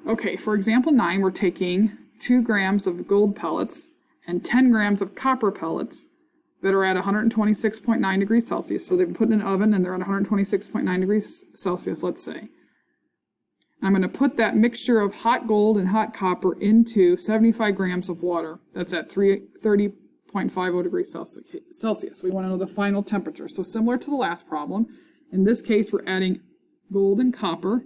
Okay, for example 9, we're taking 2 grams of gold pellets and 10 grams of copper pellets that are at 126.9 degrees Celsius. So they've put in an oven and they're at 126.9 degrees Celsius, let's say. I'm going to put that mixture of hot gold and hot copper into 75 grams of water. That's at 30.50 degrees Celsius. We want to know the final temperature. So similar to the last problem, in this case, we're adding gold and copper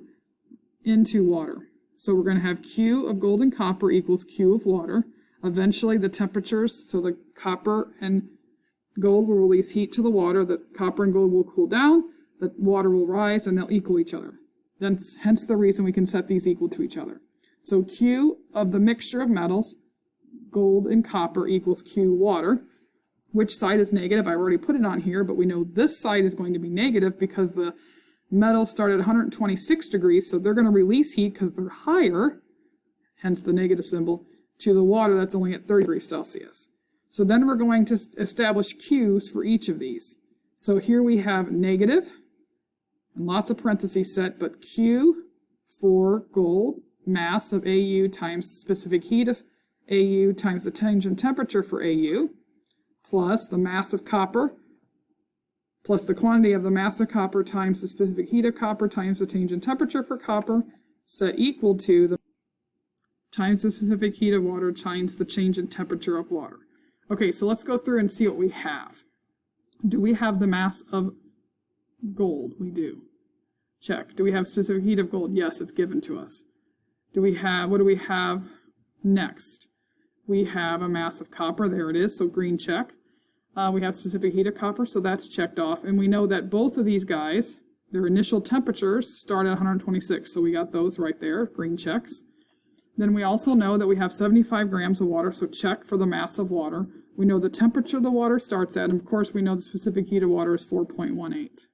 into water. So we're going to have Q of gold and copper equals Q of water. Eventually the temperatures, so the copper and gold will release heat to the water, the copper and gold will cool down, the water will rise, and they'll equal each other. Then, hence the reason we can set these equal to each other. So Q of the mixture of metals, gold and copper, equals Q water. Which side is negative? I already put it on here, but we know this side is going to be negative because the metals start at 126 degrees, so they're going to release heat because they're higher, hence the negative symbol, to the water that's only at 30 degrees Celsius. So then we're going to establish Q's for each of these. So here we have negative, and lots of parentheses set, but Q for gold, mass of AU times specific heat of AU times the change in temperature for AU, plus the mass of copper, plus the quantity of the mass of copper times the specific heat of copper times the change in temperature for copper, set equal to the times the specific heat of water times the change in temperature of water. Okay, so let's go through and see what we have. Do we have the mass of gold? We do. Check. Do we have specific heat of gold? Yes, it's given to us. Do we have, what do we have next? We have a mass of copper. There it is, so green check. We have specific heat of copper, so that's checked off. And we know that both of these guys, their initial temperatures start at 126, so we got those right there, green checks. Then we also know that we have 75 grams of water, so check for the mass of water. We know the temperature the water starts at, and of course we know the specific heat of water is 4.18.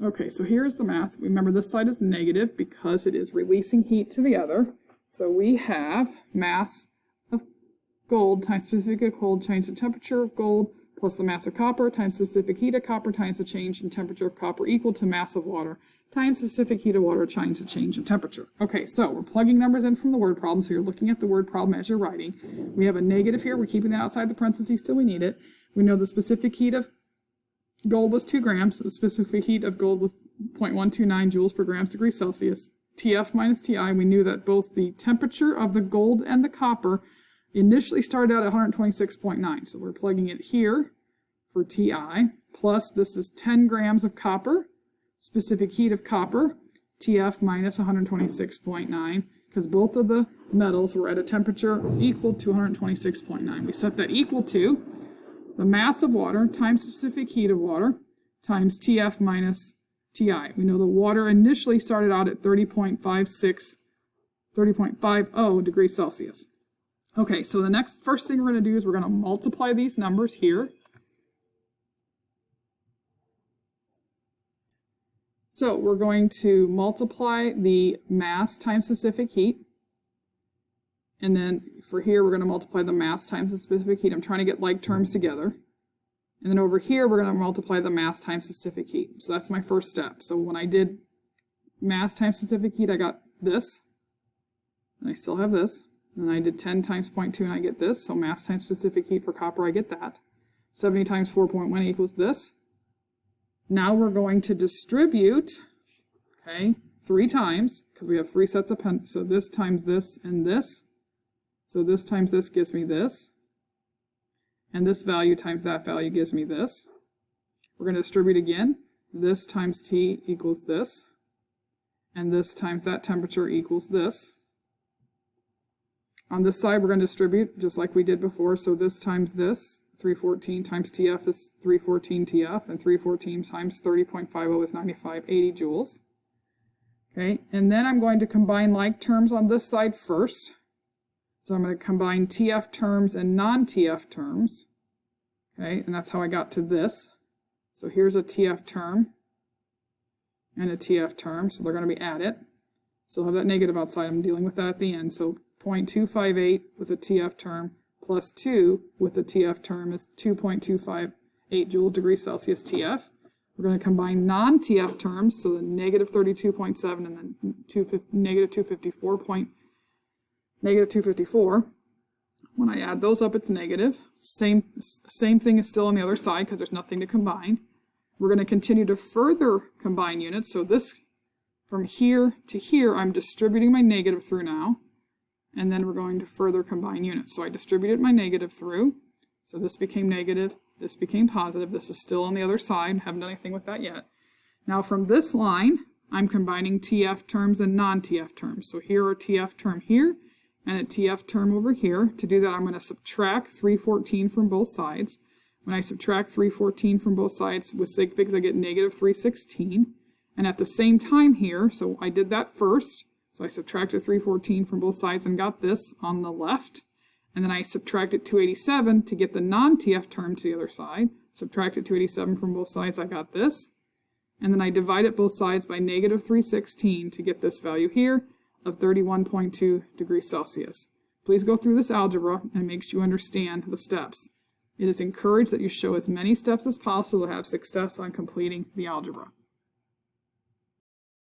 Okay, so here's the math. Remember, this side is negative because it is releasing heat to the other. So we have mass of gold times specific heat of gold times the temperature of gold plus the mass of copper times specific heat of copper times the change in temperature of copper equal to mass of water times specific heat of water times the change in temperature. Okay, so we're plugging numbers in from the word problem, so you're looking at the word problem as you're writing. We have a negative here. We're keeping that outside the parentheses till we need it. We know the specific heat of gold was 2 grams. The specific heat of gold was 0.129 joules per grams degree Celsius. TF minus TI, we knew that both the temperature of the gold and the copper initially started out at 126.9. So we're plugging it here for TI. Plus, this is 10 grams of copper. Specific heat of copper, TF minus 126.9, because both of the metals were at a temperature equal to 126.9. We set that equal to the mass of water times specific heat of water times TF minus TI. We know the water initially started out at 30.50 degrees Celsius. Okay, so the first thing we're going to do is we're going to multiply these numbers here. So we're going to multiply the mass times specific heat. And then for here, we're going to multiply the mass times the specific heat. I'm trying to get like terms together. And then over here, we're going to multiply the mass times specific heat. So that's my first step. So when I did mass times specific heat, I got this. And I still have this. And then I did 10 times 0.2 and I get this. So mass times specific heat for copper, I get that. 70 times 4.1 equals this. Now we're going to distribute, okay, 3 times, because we have 3 sets of so this times this and this. So this times this gives me this. And this value times that value gives me this. We're going to distribute again. This times T equals this. And this times that temperature equals this. On this side, we're going to distribute just like we did before. So this times this. 314 times TF is 314 TF, and 314 times 30.50 is 9580 joules. Okay, and then I'm going to combine like terms on this side first. So I'm going to combine TF terms and non-TF terms. Okay, and that's how I got to this. So here's a TF term and a TF term, so they're going to be added. Still have that negative outside. I'm dealing with that at the end. So 0.258 with a TF term plus 2 with the TF term is 2.258 joule degree Celsius TF. We're going to combine non-TF terms, so the negative 32.7 and then negative 254. When I add those up, it's negative. Same thing is still on the other side because there's nothing to combine. We're going to continue to further combine units. So this, from here to here, I'm distributing my negative through now. And then we're going to further combine units. So I distributed my negative through. So this became negative. This became positive. This is still on the other side. Haven't done anything with that yet. Now from this line, I'm combining TF terms and non-TF terms. So here are TF term here and a TF term over here. To do that, I'm going to subtract 314 from both sides. When I subtract 314 from both sides with sig figs, I get negative 316. And at the same time here, so I did that first. So I subtracted 314 from both sides and got this on the left. And then I subtracted 287 to get the non-TF term to the other side. Subtracted 287 from both sides, I got this. And then I divided both sides by negative 316 to get this value here of 31.2 degrees Celsius. Please go through this algebra and make sure you understand the steps. It is encouraged that you show as many steps as possible to have success on completing the algebra.